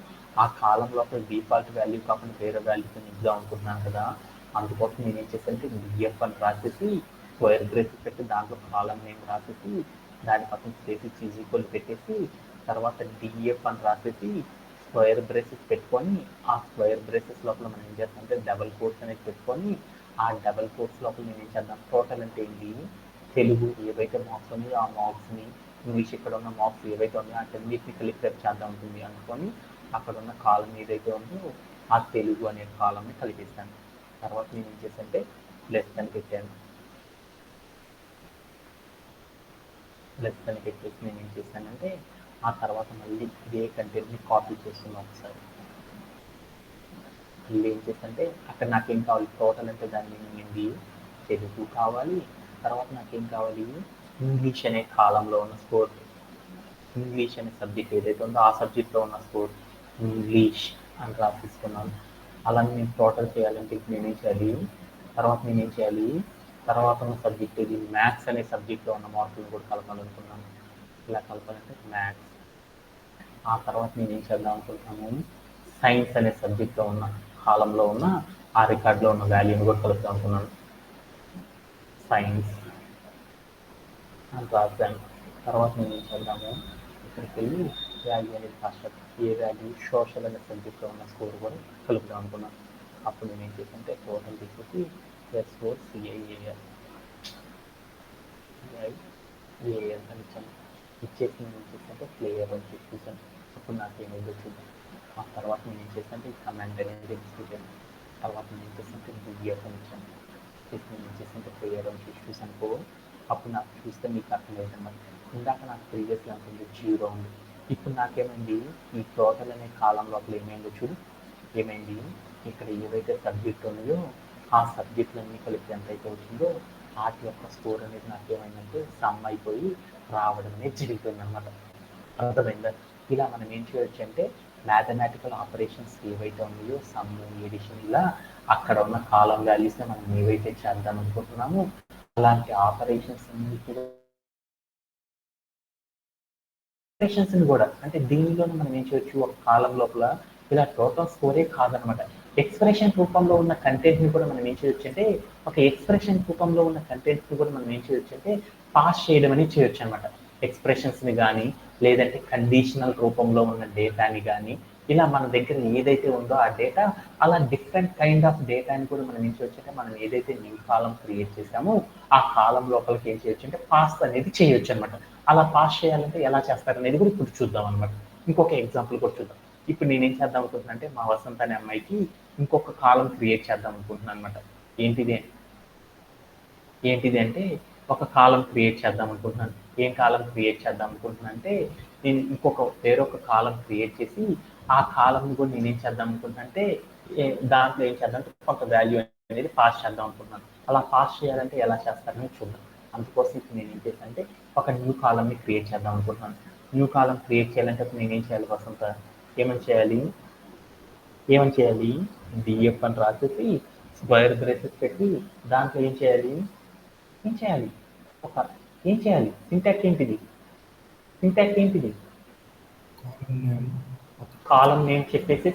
ఆ కాలం లోపల డిఫాల్ట్ వాల్యూ కాకుండా వేరే వాల్యూతో నిద్దాం అనుకుంటున్నాను కదా, అందుకోసం నేను ఏం చేస్తానంటే డిఎఫ్ అని రాసేసి స్క్వేర్ బ్రేసెస్ పెట్టి దాంట్లో కాలం నేమ్ రాసేసి దాని పక్కన స్పేసెస్ ఈజ్ ఈక్వల్ పెట్టేసి తర్వాత డిఎఫ్ అని రాసేసి స్క్వేర్ బ్రేసెస్ పెట్టుకొని ఆ స్క్వేర్ బ్రేసెస్ లోపల మనం ఏం చేస్తామంటే డబల్ కోట్స్ అనేది పెట్టుకొని ఆ డబల్ కోట్స్ లోపల నేను ఏం చేద్దాం టోటల్ అంటే ఏంటి తెలుగు ఏవైతే మార్క్స్ ఉన్నాయో ఆ మార్క్స్ని ఇంగ్లీష్ ఇక్కడ ఉన్న మార్క్స్ ఏవైతే ఉన్నాయో అన్నిటిని కలిపి చేద్దాం ఉంటుంది అనుకొని అక్కడ ఉన్న కాలం ఏదైతే ఉందో ఆ తెలుగు అనే కాలంని కలిపిస్తాను. తర్వాత నేను ఏం చేశానంటే లెస్ అని పెట్టాను. లెస్ అని పెట్టేసి నేను ఏం చేశానంటే ఆ తర్వాత మళ్ళీ ఇదే కంటెంట్ని కాపీ చేస్తున్నాను ఒకసారి. మళ్ళీ ఏం చేశానంటే అక్కడ నాకేం కావాలి టోటల్ అంటే దాన్ని ఏంటి తెలుగు కావాలి, తర్వాత నాకేం కావాలి ఇంగ్లీష్ అనే కాలంలో ఉన్న స్కోర్, ఇంగ్లీష్ అనే సబ్జెక్ట్ ఏదైతే ఉందో ఆ సబ్జెక్ట్లో ఉన్న స్కోర్ ఇంగ్లీష్ అని రాసిస్తున్నాను. అలా నేను టోటల్ చేయాలంటే ఇప్పుడు నేనేం చేయాలి, తర్వాత ఉన్న సబ్జెక్ట్ ఇది మ్యాథ్స్ అనే సబ్జెక్ట్లో ఉన్న మార్కులను కూడా కలపాలనుకున్నాను. ఇలా కలపాలంటే మ్యాథ్స్. ఆ తర్వాత నేను ఏం చేద్దాం అనుకుంటున్నాను సైన్స్ అనే సబ్జెక్ట్లో ఉన్న కాలంలో ఉన్న ఆ రికార్డులో ఉన్న వాల్యూని కూడా కలుపుదాం అనుకున్నాను. సైన్స్ అని రాశాను. తర్వాత నేను ఏం చేద్దాము ఇక్కడికి వెళ్ళి వాల్యూ అనేది ఫస్ట్ ఏ వాల్యూ సోషల్ అనే సబ్జెక్ట్లో ఉన్న స్కోర్ కూడా కలుపుదాం అనుకున్నాను. అప్పుడు నేను ఏం చేశానంటే టోటల్ తీసేసి ఎస్ఓ సిఐఏఎల్ ఏఎల్ అని ఇచ్చాను. ఇచ్చేసి నేను ఏం చేశానంటే ప్లేయర్ అని చూసాను. అప్పుడు నాకేమైందో చూద్దాం. ఆ తర్వాత నేను ఏం చేశానంటే ఈ కమాండ్ అనేది ఎగ్జిక్యూట్. తర్వాత నేను ఏం చేశానంటే డిఎఫ్ అని ఇచ్చాను. నేను ఏం చేశానంటే ప్లేయర్ అని చూసాను. అప్పుడు నాకు చూస్తే మీకు అర్థమవుతుందన్నమాట. ఇందాక నాకు ప్రీవియస్గా ఉంటుంది 0 ఉంది. ఇప్పుడు నాకేమైంది ఈ టోటల్ అనే కాలం లోపల ఏమైందో చూడు, ఏమైంది ఇక్కడ ఏవైతే సబ్జెక్ట్ ఉన్నాయో ఆ సబ్జెక్టులన్నీ కలిపి ఎంతైతే వచ్చిందో వాటి యొక్క స్కోర్ అనేది నాకేమైందంటే సమ్ అయిపోయి రావడం అనేది జరుగుతుంది అనమాట. అర్థమైందా? ఇలా మనం ఏం చేయొచ్చు అంటే మ్యాథమెటికల్ ఆపరేషన్స్ ఏవైతే ఉన్నాయో సమ్, ఎడిషన్, ఇలా అక్కడ ఉన్న కాలం వాల్యూస్ని మనం ఏవైతే చేద్దాం అనుకుంటున్నామో అలాంటి ఆపరేషన్స్ కూడా అంటే దీనిలో మనం ఏం చేయొచ్చు ఒక కాలం లోపల ఇలా టోటల్ స్కోరే కాదనమాట, ఎక్స్ప్రెషన్ రూపంలో ఉన్న కంటెంట్ని కూడా మనం ఏం చేయొచ్చు అంటే ఒక ఎక్స్ప్రెషన్ రూపంలో ఉన్న కంటెంట్ని కూడా మనం ఏం చేయొచ్చు అంటే పాస్ చేయడం అనేది చేయొచ్చు అనమాట. ఎక్స్ప్రెషన్స్ని కానీ లేదంటే కండిషనల్ రూపంలో ఉన్న డేటాని కానీ ఇలా మన దగ్గర ఏదైతే ఉందో ఆ డేటా అలా డిఫరెంట్ కైండ్ ఆఫ్ డేటాని కూడా మనం ఏం చేయొచ్చు అంటే మనం ఏదైతే న్యూ కాలం క్రియేట్ చేసామో ఆ కాలం లోపలికి ఏం చేయొచ్చు అంటే పాస్ అనేది చేయొచ్చు అనమాట. అలా పాస్ చేయాలంటే ఎలా చేస్తారనేది కూడా ఇప్పుడు చూద్దాం అనమాట. ఇంకొక ఎగ్జాంపుల్ కూడా చూద్దాం. ఇప్పుడు నేనేం చేద్దాం అనుకుంటున్నా అంటే మా వసంత అనే అమ్మాయికి ఇంకొక కాలం క్రియేట్ చేద్దాం అనుకుంటున్నాను అనమాట. ఏంటిది అంటే ఒక కాలం క్రియేట్ చేద్దాం అనుకుంటున్నాను. ఏం కాలం క్రియేట్ చేద్దాం అనుకుంటున్నాను అంటే నేను వేరొక కాలం క్రియేట్ చేసి ఆ కాలంని కూడా నేనేం చేద్దాం అనుకుంటున్నాను అంటే దాంట్లో ఏం చేద్దాం అంటే కొంత వాల్యూ అనేది పాస్ చేద్దాం అనుకుంటున్నాను. అలా పాస్ చేయాలంటే ఎలా చేస్తారని చూద్దాం. అందుకోసం ఇప్పుడు నేను ఏం చేశాను అంటే ఒక న్యూ కాలంని క్రియేట్ చేద్దాం అనుకుంటున్నాను. న్యూ కాలం క్రియేట్ చేయాలంటే అప్పుడు నేనేం చేయాలి వసంత, ఏమని చేయాలి డిఎఫ్ అని రాసేసి స్క్వేర్ బ్రేసెస్ పెట్టి దాంట్లో ఏం చేయాలి సింటాక్స్ ఏంటిది కాలం నేమ్ చెప్పేసి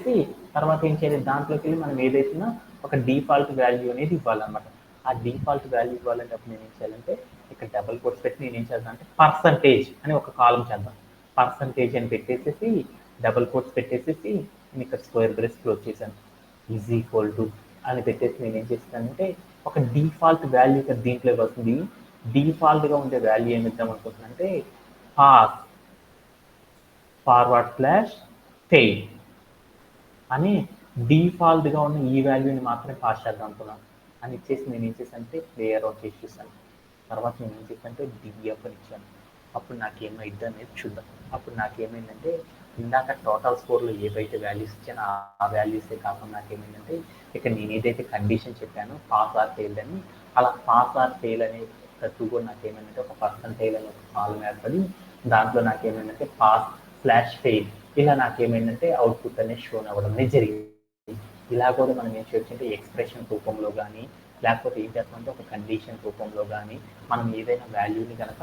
తర్వాత ఏం చేయాలి దాంట్లోకి వెళ్ళి మనం ఏదైతున్నా ఒక డిఫాల్ట్ వాల్యూ అనేది ఇవ్వాలన్నమాట. ఆ డిఫాల్ట్ వాల్యూ ఇవ్వాలంటే అప్పుడు నేను ఏం చేయాలంటే ఇక్కడ డబుల్ కోట్స్ పెట్టి నేను ఏం చేద్దాం అంటే పర్సంటేజ్ అని ఒక కాలం చేద్దాం. పర్సంటేజ్ అని పెట్టేసేసి డబుల్ కోట్స్ పెట్టేసేసి నేను ఇక్కడ స్క్వేర్ బ్రేస్ క్లోజ్ చేశాను. ఈజ్ ఈక్వల్ టు అని పెట్టేసి నేను ఏం చేస్తానంటే ఒక డిఫాల్ట్ వాల్యూ ఇక్కడ దీంట్లో వస్తుంది. డిఫాల్ట్గా ఉండే వాల్యూ ఏమి ఇద్దాం అనుకుంటున్నాను అంటే పాస్ ఫార్వర్డ్ స్లాష్ ఫెయిల్ అని డిఫాల్ట్గా ఉన్న ఈ వాల్యూని మాత్రమే పాస్ చేద్దాం అనుకున్నాను. అని ఇచ్చేసి నేను ఏం చేశానంటే ప్లేయర్ అవుట్ చేసి చూసాను. తర్వాత నేను ఏం చేశానంటే డిఎఫ్ అని ఇచ్చాను. అప్పుడు నాకేమైంది అనేది చూద్దాం. అప్పుడు నాకేమైందంటే ఇందాక టోటల్ స్కోర్లో ఏవైతే వాల్యూస్ ఇచ్చానో ఆ వాల్యూసే కాకుండా నాకేమైందంటే ఇక్కడ నేను ఏదైతే కండిషన్ చెప్పానో పాస్ ఆర్ ఫెయిల్ అని, అలా పాస్ ఆర్ ఫెయిల్ అనే ప్రతి కూడా నాకేమైందంటే ఒక పర్సంటైల్ అని ఒక కాలం ఏర్పడి దాంట్లో నాకేమైందంటే పాస్ స్లాష్ ఫెయిల్ ఇలా నాకేమైందంటే అవుట్పుట్ అనేది షోన్ అవ్వడం అనేది జరిగింది. ఇలా కూడా మనం ఏం చేయొచ్చు అంటే ఎక్స్ప్రెషన్ రూపంలో కానీ లేకపోతే ఏం చేస్తామంటే ఒక కండిషన్ రూపంలో కానీ మనం ఏదైనా వాల్యూని కనుక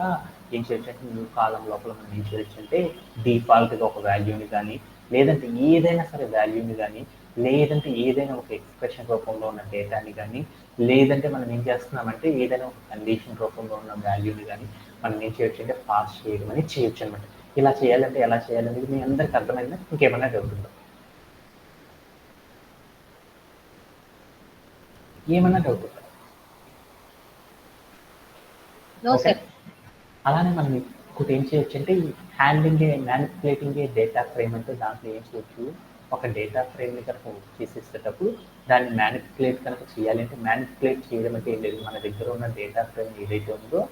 ఏం చేయొచ్చు అంటే న్యూ కాలం లోపల మనం ఏం చేయొచ్చు అంటే డిఫాల్ట్గా ఒక వాల్యూని కానీ లేదంటే ఏదైనా సరే వాల్యూని కానీ లేదంటే ఏదైనా ఒక ఎక్స్ప్రెషన్ రూపంలో ఉన్న డేటాని కానీ లేదంటే మనం ఏం చేస్తున్నామంటే ఏదైనా ఒక కండిషన్ రూపంలో ఉన్న వాల్యూని కానీ మనం ఏం చేయొచ్చు అంటే పాస్ చేయడం అని చేయొచ్చు అనమాట. ఇలా చేయాలంటే ఎలా చేయాలనేది మీ అందరికి అర్థమైందా? ఇంకేమన్నా డౌట్ ఏమన్నా డౌట్ ఉందా? No okay. సార్. అలానే మనం ఇంకోటి ఏం చేయొచ్చు అంటే ఈ handling manipulating a data frame అంటే దాంట్లో ఏం చేయొచ్చు ఒక డేటా ఫ్రేమ్ని కనుక వర్క్ చేసేటప్పుడు దాన్ని మ్యానిపులేట్ కనుక చేయాలంటే మ్యానిపులేట్ చేయడం అంటే ఏం లేదు, మన దగ్గర ఉన్న డేటా ఫ్రేమ్ ఏదైతే ఉందో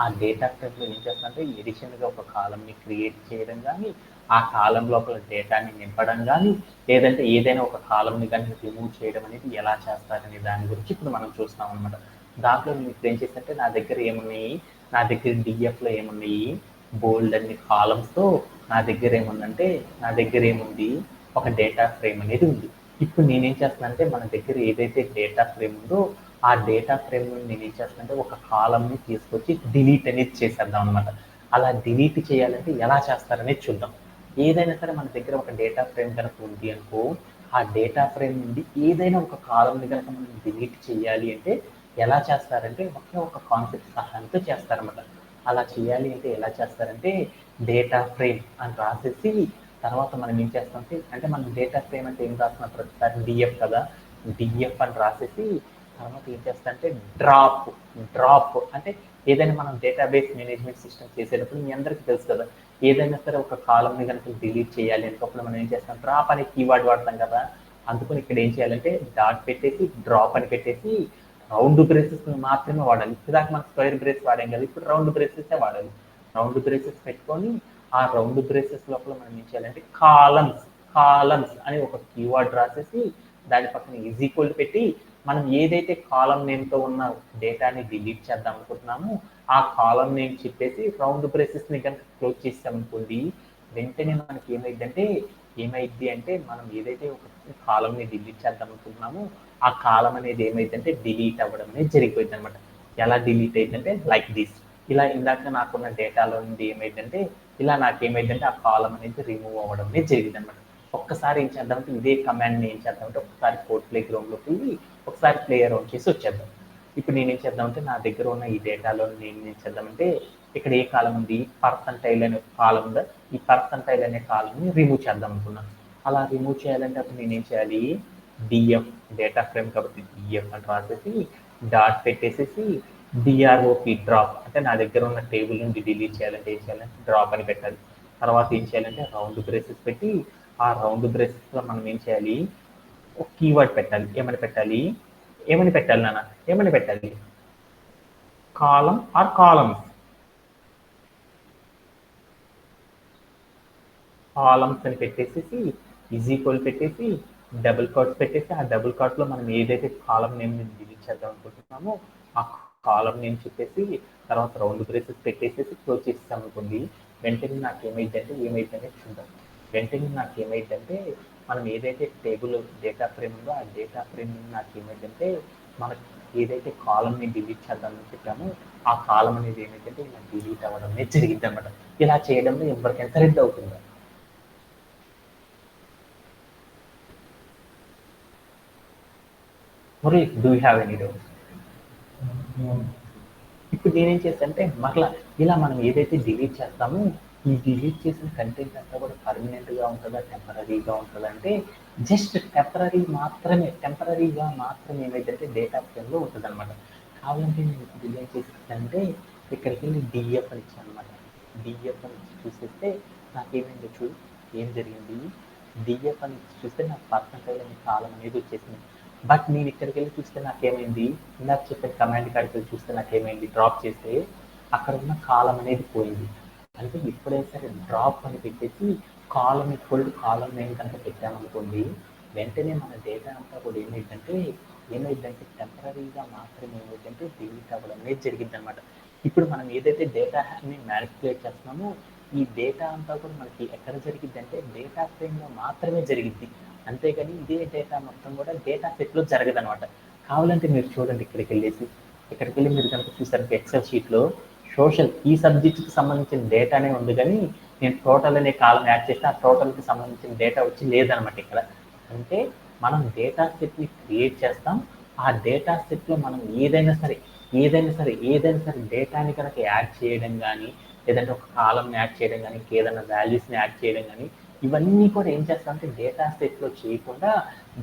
ఆ డేటా ఫ్రేమ్లో ఏం చేస్తామంటే ఎడిషన్గా ఒక కాలంని క్రియేట్ చేయడం కానీ ఆ కాలం లోపల డేటాని నింపడం కానీ లేదంటే ఏదైనా ఒక కాలంని కానీ రిమూవ్ చేయడం అనేది ఎలా చేస్తారనే దాని గురించి ఇప్పుడు మనం చూస్తాం అనమాట. దాంట్లో నేను ఇప్పుడు ఏం చేశానంటే నా దగ్గర ఏమున్నాయి, నా దగ్గర డిఎఫ్లో ఏమున్నాయి బోల్డ్ అన్ని కాలమ్స్తో నా దగ్గర ఏముందంటే నా దగ్గర ఏముంది ఒక డేటా ఫ్రేమ్ అనేది ఉంది. ఇప్పుడు నేనేం చేస్తానంటే మన దగ్గర ఏదైతే డేటా ఫ్రేమ్ ఉందో ఆ డేటా ఫ్రేమ్ నేనేం చేస్తానంటే ఒక కాలంని తీసుకొచ్చి డిలీట్ అనేది చేసేద్దాం అనమాట. అలా డిలీట్ చేయాలంటే ఎలా చేస్తారనేది చూద్దాం. ఏదైనా సరే మన దగ్గర ఒక డేటా ఫ్రేమ్ కనుక ఉంది అనుకో ఆ డేటా ఫ్రేమ్ నుండి ఏదైనా ఒక కాలంని కనుక మనం డిలీట్ చేయాలి అంటే ఎలా చేస్తారంటే ఒకే ఒక కాన్సెప్ట్ సహాయంతో చేస్తారన్నమాట. అలా చేయాలి అంటే ఎలా చేస్తారంటే డేటా ఫ్రేమ్ అని రాసేసి తర్వాత మనం ఏం చేస్తామంటే అంటే మనం డేటా ఫ్రేమ్ అంటే ఏం రాస్తున్నాం ప్రతిసారి డిఎఫ్ కదా, డిఎఫ్ అని రాసేసి తర్వాత ఏం చేస్తారంటే డ్రాప్ అంటే ఏదైనా మనం డేటాబేస్ మేనేజ్మెంట్ సిస్టమ్ చేసేటప్పుడు మీ అందరికీ తెలుసు కదా, ఏదైనా సరే ఒక కాలంని కనుక డిలీట్ చేయాలి అనుకప్పుడు మనం ఏం చేస్తాం డ్రాప్ అనే కీవర్డ్ వాడతాం కదా. అందుకని ఇక్కడ ఏం చేయాలంటే డాట్ పెట్టేసి డ్రాప్ అని పెట్టేసి రౌండ్ బ్రేసెస్ మాత్రమే వాడాలి. ఇప్పటిదాకా మనం స్క్వేర్ బ్రేస్ వాడాం కదా, ఇప్పుడు రౌండ్ బ్రేసెస్ వాడాలి. రౌండ్ బ్రేసెస్ పెట్టుకొని ఆ రౌండ్ బ్రేసెస్ లోపల మనం ఏం చేయాలంటే కాలమ్స్ అని ఒక కీవర్డ్ రాసేసి దాని పక్కన ఈజ్ ఈక్వల్ పెట్టి మనం ఏదైతే కాలం నేమ్తో ఉన్న డేటాని డిలీట్ చేద్దాం అనుకుంటున్నామో ఆ కాలం నేమ్ చెప్పేసి రౌండ్ బ్రేసెస్ని కనుక క్లోజ్ చేసామనుకోండి వెంటనే మనకి ఏమైద్ది అంటే మనం ఏదైతే ఒక కాలంని డిలీట్ చేద్దాం అనుకుంటున్నామో ఆ కాలం అనేది ఏమైందంటే డిలీట్ అవ్వడం అనేది జరిగిపోయింది అనమాట. ఎలా డిలీట్ అయిందంటే లైక్ దిస్. ఇలా ఇందాక నాకున్న డేటాలో నుండి ఏమైందంటే ఇలా నాకేమైందంటే ఆ కాలం అనేది రిమూవ్ అవ్వడం అనేది జరిగింది అనమాట. ఒక్కసారి ఏం చేద్దామంటే ఇదే కమాండ్ని ఏం చేద్దామంటే ఒకసారి కోడ్ ప్లే గ్రౌండ్లోకి వెళ్ళి ఒకసారి ప్లేయర్ అవుట్ చేసి వచ్చేద్దాం. ఇప్పుడు నేనేం చేద్దామంటే నా దగ్గర ఉన్న ఈ డేటాలో నేను ఏం చేద్దామంటే ఇక్కడ ఏ కాలం ఉంది పర్సంటైల్ అనే కాలం ఉందా, ఈ పర్సంటైల్ అనే కాలంని రిమూవ్ చేద్దాం అనుకున్నాను. అలా రిమూవ్ చేయాలంటే అప్పుడు నేనేం చేయాలి డిఎఫ్ డేటా ఫ్రేమ్ కాబట్టి డిఎఫ్ అని రాసేసి డాట్ పెట్టేసేసి డిఆర్ఓపి డ్రాప్ అంటే నా దగ్గర ఉన్న టేబుల్ నుండి డిలీట్ చేయాలంటే ఏం చేయాలంటే డ్రాప్ అని పెట్టాలి. తర్వాత ఏం చేయాలంటే రౌండ్ బ్రేసెస్ పెట్టి ఆ రౌండ్ బ్రేసెస్లో మనం ఏం చేయాలి ఒక కీవర్డ్ పెట్టాలి. ఏమని పెట్టాలి నాన్న, ఏమని పెట్టాలి కాలం ఆర్ కాలమ్స్ అని పెట్టేసేసి ఈజ్ ఈక్వల్ పెట్టేసి డబుల్ కాట్స్ పెట్టేసి ఆ డబుల్ కాట్స్లో మనం ఏదైతే కాలం నేమ్ డిలీట్ చేద్దాం అనుకుంటున్నామో ఆ కాలం నేమ్ చెప్పేసి తర్వాత రౌండ్ బ్రేసెస్ పెట్టేసేసి క్లోజ్ చేసేసాం అనుకోండి వెంటనే నాకు ఏమైందంటే చూద్దాం. వెంటనే నాకు ఏమైందంటే మనం ఏదైతే టేబుల్ డేటా ఫ్రేమ్ ఉందో ఆ డేటా ఫ్రేమ్ నాకు ఏమైందంటే మనకి ఏదైతే కాలంని డిలీట్ చేద్దామని చెప్పామో ఆ కాలం అనేది ఏమైందంటే ఇలా డిలీట్ అవ్వడం అనేది జరిగింది అనమాట. ఇలా చేయడంలో ఎవరికైనా సరే అవుతుందా? Murali, do you have any doubt? ఇప్పుడు నేనేం చేస్తానంటే మరలా ఇలా మనం ఏదైతే డిలీట్ చేస్తామో ఈ డిలీట్ చేసిన కంటెంట్ అంతా కూడా పర్మనెంట్గా ఉంటుందా టెంపరీగా ఉంటుందా అంటే జస్ట్ టెంపరీగా మాత్రమే ఏమైందంటే డేటా ఫ్రేమ్లో ఉంటుంది అనమాట. కావాలంటే నేను ఇప్పుడు ఏం చేస్తానంటే ఇక్కడికి వెళ్ళి డిఎఫ్ అని ఇచ్చాను అనమాట. డిఎఫ్ అని చూసేస్తే నాకేమైందో చూడు ఏం జరిగింది. డిఎఫ్ అని చూస్తే నాకు పర్సంటైల్ అనే కాలం అనేది వచ్చేసింది. బట్ నేను ఇక్కడికి వెళ్ళి చూస్తే నాకేమైంది, ఇందాక చెప్పిన కమాండ్ కాడికి వెళ్ళి చూస్తే నాకేమైంది, డ్రాప్ చేస్తే అక్కడ ఉన్న కాలం అనేది పోయింది. అంటే ఎప్పుడైనా సరే డ్రాప్ అని పెట్టేసి కాలం ఈక్వల్ టు కాలం నేమ్ కనుక పెట్టామనుకోండి, వెంటనే మన డేటా అంతా కూడా ఏమైందంటే టెంపరీగా మాత్రమే ఏమైందంటే డిలీట్ అవ్వడం అనేది జరిగింది అనమాట. ఇప్పుడు మనం ఏదైతే డేటాని మ్యానిపులేట్ చేస్తున్నామో ఈ డేటా అంతా కూడా మనకి ఎక్కడ జరిగిద్ది అంటే డేటా ఫ్రేమ్లో మాత్రమే జరిగిద్ది. అంతేగాని ఇదే డేటా మొత్తం కూడా డేటా సెట్లో జరగదు అనమాట. కావాలంటే మీరు చూడండి, ఇక్కడికి వెళ్ళి మీరు కనుక చూసారంటే ఎక్సెల్ షీట్లో సోషల్ ఈ సబ్జెక్ట్కి సంబంధించిన డేటానే ఉంది, కానీ నేను టోటల్ అనే కాలం యాడ్ చేస్తే ఆ టోటల్కి సంబంధించిన డేటా వచ్చి లేదనమాట ఇక్కడ. అంటే మనం డేటా సెట్ని క్రియేట్ చేస్తాం, ఆ డేటా సెట్లో మనం ఏదైనా సరే డేటాని కనుక యాడ్ చేయడం కానీ, లేదంటే ఒక కాలంని యాడ్ చేయడం కానీ, ఏదైనా వాల్యూస్ని యాడ్ చేయడం కానీ, ఇవన్నీ కూడా ఏం చేస్తామంటే డేటా సెట్లో చేయకుండా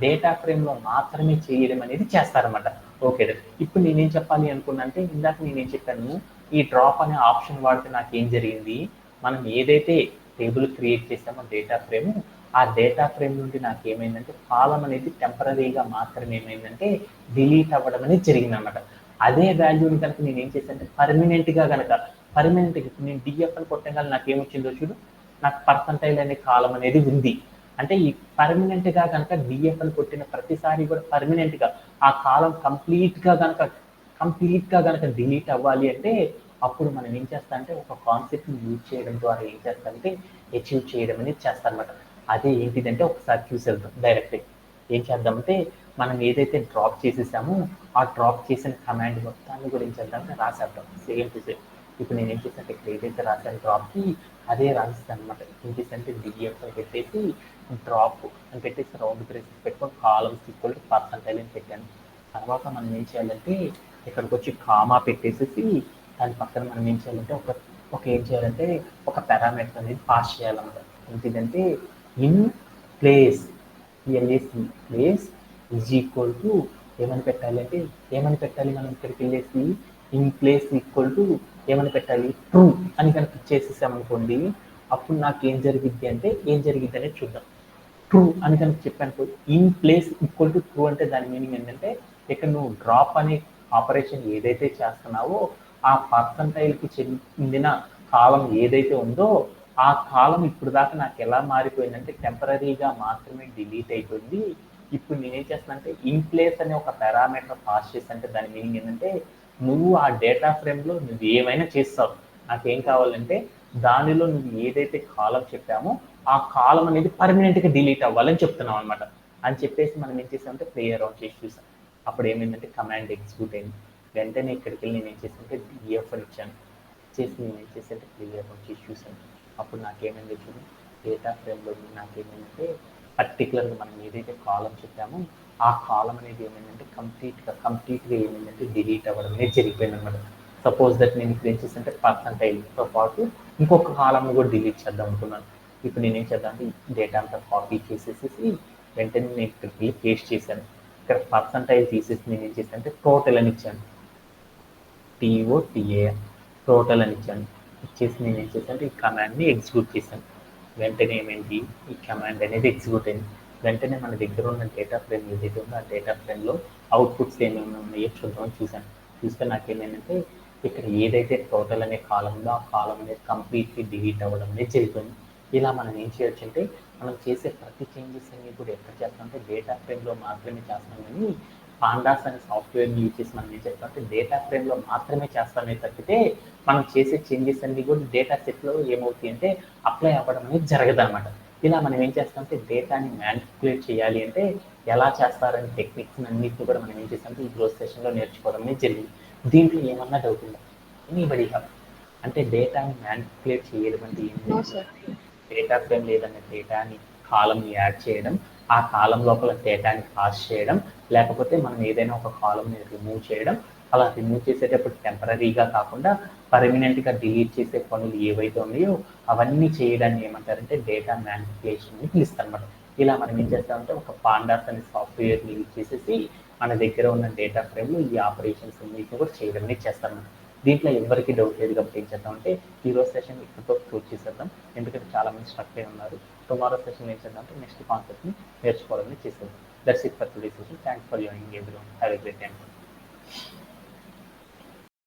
డేటా ఫ్రేమ్లో మాత్రమే చేయడం అనేది చేస్తారన్నమాట. ఓకే, ఇప్పుడు నేనేం చెప్పాలి అనుకున్నా అంటే, ఇందాక నేనేం చెప్పాను, ఈ డ్రాప్ అనే ఆప్షన్ వాడితే నాకేం జరిగింది, మనం ఏదైతే టేబుల్ క్రియేట్ చేసామో డేటా ఫ్రేమ్, ఆ డేటా ఫ్రేమ్ నుండి నాకు ఏమైందంటే కాలం అనేది టెంపరీగా మాత్రమే ఏమైందంటే డిలీట్ అవ్వడం అనేది జరిగిందనమాట. అదే వాల్యూని కనుక నేను ఏం చేశానంటే పర్మనెంట్గా నేను డిఎఫ్ అని కొట్టగానే నాకు ఏమొచ్చిందో చూడు, నాకు పర్సంటైల్ అనే కాలం అనేది ఉంది. అంటే ఈ పర్మనెంట్గా కనుక డిఎఫ్ అని కొట్టిన ప్రతిసారి కూడా పర్మనెంట్గా ఆ కాలం కంప్లీట్గా కనుక డిలీట్ అవ్వాలి అంటే అప్పుడు మనం ఏం చేస్తామంటే ఒక కాన్సెప్ట్ని యూజ్ చేయడం ద్వారా ఏం చేస్తామంటే అచీవ్ చేయడం అనేది చేస్తారనమాట. అదే ఏంటిదంటే ఒకసారి చూసేద్దాం డైరెక్ట్గా. ఏం చేద్దామంటే మనం ఏదైతే డ్రాప్ చేసేసామో ఆ డ్రాప్ చేసిన కమాండ్ మొత్తాన్ని కూడా ఏం చేద్దామంటే రాసేద్దాం సేమ్ టు సేమ్. ఇప్పుడు నేను ఏం చేశానంటే ఇక్కడ ఏదైతే రాసాను డ్రాప్కి అదే రాసిస్తాను అనమాట. ఏం చేశానంటే డిఎఫ్ అని పెట్టేసి డ్రాప్ అని పెట్టేసి రౌండ్ బ్రేసెస్ పెట్టుకొని కాలమ్స్ ఈక్వల్ టు పర్సంటైల్ అని పెట్టాను. తర్వాత మనం ఏం చేయాలంటే ఇక్కడికి వచ్చి కామా పెట్టేసేసి దాని పక్కన మనం ఏం చేయాలంటే ఒక పారామీటర్ అనేది పాస్ చేయాలన్నమాట. ఏంటిదంటే in place place is equal to ఏమని పెట్టాలి మనం ఇక్కడికి వెళ్ళేసి ఇన్ ప్లేస్ ఈక్వల్ టు ఏమని పెట్టాలి, ట్రూ అని కనుక ఇచ్చేసేసామనుకోండి, అప్పుడు నాకు ఏం జరిగిద్ది అనేది చూద్దాం. ట్రూ అని కనుక చెప్పాను, in place equal to true అంటే దాని మీనింగ్ ఏంటంటే ఇక్కడ నువ్వు డ్రాప్ అనే ఆపరేషన్ ఏదైతే చేస్తున్నావో ఆ పర్సంటైల్కి చెందిన కాలం ఏదైతే ఉందో ఆ కాలం ఇప్పుడు దాకా నాకు ఎలా మారిపోయిందంటే టెంపరీగా మాత్రమే డిలీట్ అయిపోయింది. ఇప్పుడు నేనేం చేస్తానంటే ఇన్ ప్లేస్ అనే ఒక పారామీటర్ పాస్ చేస్తానంటే దాని మీనింగ్ ఏంటంటే నువ్వు ఆ డేటా ఫ్రేమ్లో నువ్వు ఏమైనా చేస్తావు, నాకేం కావాలంటే దానిలో నువ్వు ఏదైతే కాలం చెప్పామో ఆ కాలం అనేది పర్మనెంట్గా డిలీట్ అవ్వాలని చెప్తున్నాం అనమాట. అని చెప్పేసి మనం ఏం చేసామంటే ప్లే అరౌండ్ చేసి చూసాం. అప్పుడు ఏమైందంటే కమాండ్ ఎగ్జిక్యూట్ అయింది. వెంటనే ఇక్కడికి వెళ్ళి నేను ఏం చేసానంటే డిఎఫ్ అని ఇచ్చాను. నేను ఏం చేసానంటే ప్లే అరౌండ్ చేసి చూసాను. అప్పుడు నాకేమైంది చూడు, డేటా ఫ్రేమ్లో నాకేమైందంటే పర్టికులర్గా మనం ఏదైతే కాలం చెప్పామో ఆ కాలం అనేది ఏమైందంటే కంప్లీట్గా ఏమైందంటే డిలీట్ అవ్వడం అనేది జరిగిపోయింది అనమాట. సపోజ్ దట్ నేను ఇప్పుడు ఏం చేసానంటే పర్సంటైల్తో పాటు ఇంకొక కాలంను కూడా డిలీట్ చేద్దాం అనుకున్నాను. ఇప్పుడు నేనేం చేద్దామంటే డేటా అంతా కాపీ చేసేసి వెంటనే నేను ఇక్కడికి వెళ్ళి పేస్ట్ చేశాను. ఇక్కడ పర్సంటైల్ తీసేసి నేను ఏం చేశానంటే టోటల్ అని ఇచ్చాను, TOTAL టోటల్ అని ఇచ్చాను. ఇచ్చేసి నేను ఏం చేశానంటే ఈ కమాండ్ని ఎగ్జిక్యూట్ చేశాను. వెంటనే ఏమైంది, ఈ కమాండ్ అనేది ఎగ్జిక్యూట్ అయింది. వెంటనే మన దగ్గర ఉన్న డేటా ఫ్రేమ్ ఏదైతే ఉందో ఆ డేటా ఫ్రేమ్లో అవుట్పుట్స్ ఏమేమి ఉన్నాయో చూద్దామని చూస్తే నాకేమైందంటే ఇక్కడ ఏదైతే టోటల్ అనే కాలం ఉందో ఆ కాలం అనేది కంప్లీట్లీ డిలీట్ అవ్వడం అనేది జరిగిపోయింది. ఇలా మనం ఏం చేయొచ్చు అంటే మనం చేసే ప్రతి చేంజెస్ అన్ని కూడా ఎక్కడ చేస్తామంటే డేటా ఫ్రేమ్లో మాత్రమే చేస్తాం, కానీ పాండాస్ అనే సాఫ్ట్వేర్ని యూజ్ చేసి మనం ఏం చేస్తామంటే డేటా ఫ్రేమ్లో మాత్రమే చేస్తామే తప్పితే మనం చేసే చేంజెస్ అన్ని కూడా డేటా సెట్లో ఏమవుతాయి అంటే అప్లై అవ్వడం అనేది జరగదన్నమాట. ఇలా మనం ఏం చేస్తామంటే డేటాని మ్యానిపులేట్ చేయాలి అంటే ఎలా చేస్తారనే టెక్నిక్స్ అన్నిటిని కూడా మనం ఏం చేస్తామంటే ఈ రోజు సెషన్లో నేర్చుకోవడం అనేది జరిగింది. దీంట్లో ఏమన్నా డౌట్ ఉందా? Anybody have? అంటే డేటాని మ్యానిపులేట్ చేయడం అంటే నో ఏంటి? సార్. డేటా ఫ్రేమ్ లేదన్న డేటాని కాలంని యాడ్ చేయడం, ఆ కాలం లోపల డేటాని పాస్ చేయడం, లేకపోతే మనం ఏదైనా ఒక కాలంని రిమూవ్ చేయడం. అలా రిమూవ్ చేసేటప్పుడు టెంపరీగా కాకుండా పర్మనెంట్గా డిలీట్ చేసే పనులు ఏవైతే ఉన్నాయో అవన్నీ చేయడాన్ని ఏమంటారంటే డేటా మ్యానిపులేషన్ అని పిలుస్తారన్నమాట. ఇలా మనం ఏం చేస్తామంటే ఒక పాండాస్ అనే సాఫ్ట్వేర్ని యూజ్ చేసేసి మన దగ్గర ఉన్న డేటా ఫ్రేమ్లో ఈ ఆపరేషన్స్ అన్నిటిని కూడా చేయడం అనేది చేస్తారన్నమాట. దీంట్లో ఎవరికి డౌట్ లేదు కాబట్టి ఏం చేద్దామంటే ఈరోజు సెషన్ ఇక్కడితో క్లోజ్ చేసేద్దాం, ఎందుకంటే చాలా మంది స్ట్రక్ అయి ఉన్నారు. టుమారో సెషన్ ఏం చేద్దాం అంటే నెక్స్ట్ కాన్సెప్ట్ని నేర్చుకోవడం చేసేద్దాం. That's it for today's session. Thanks for joining everyone. Have a great time.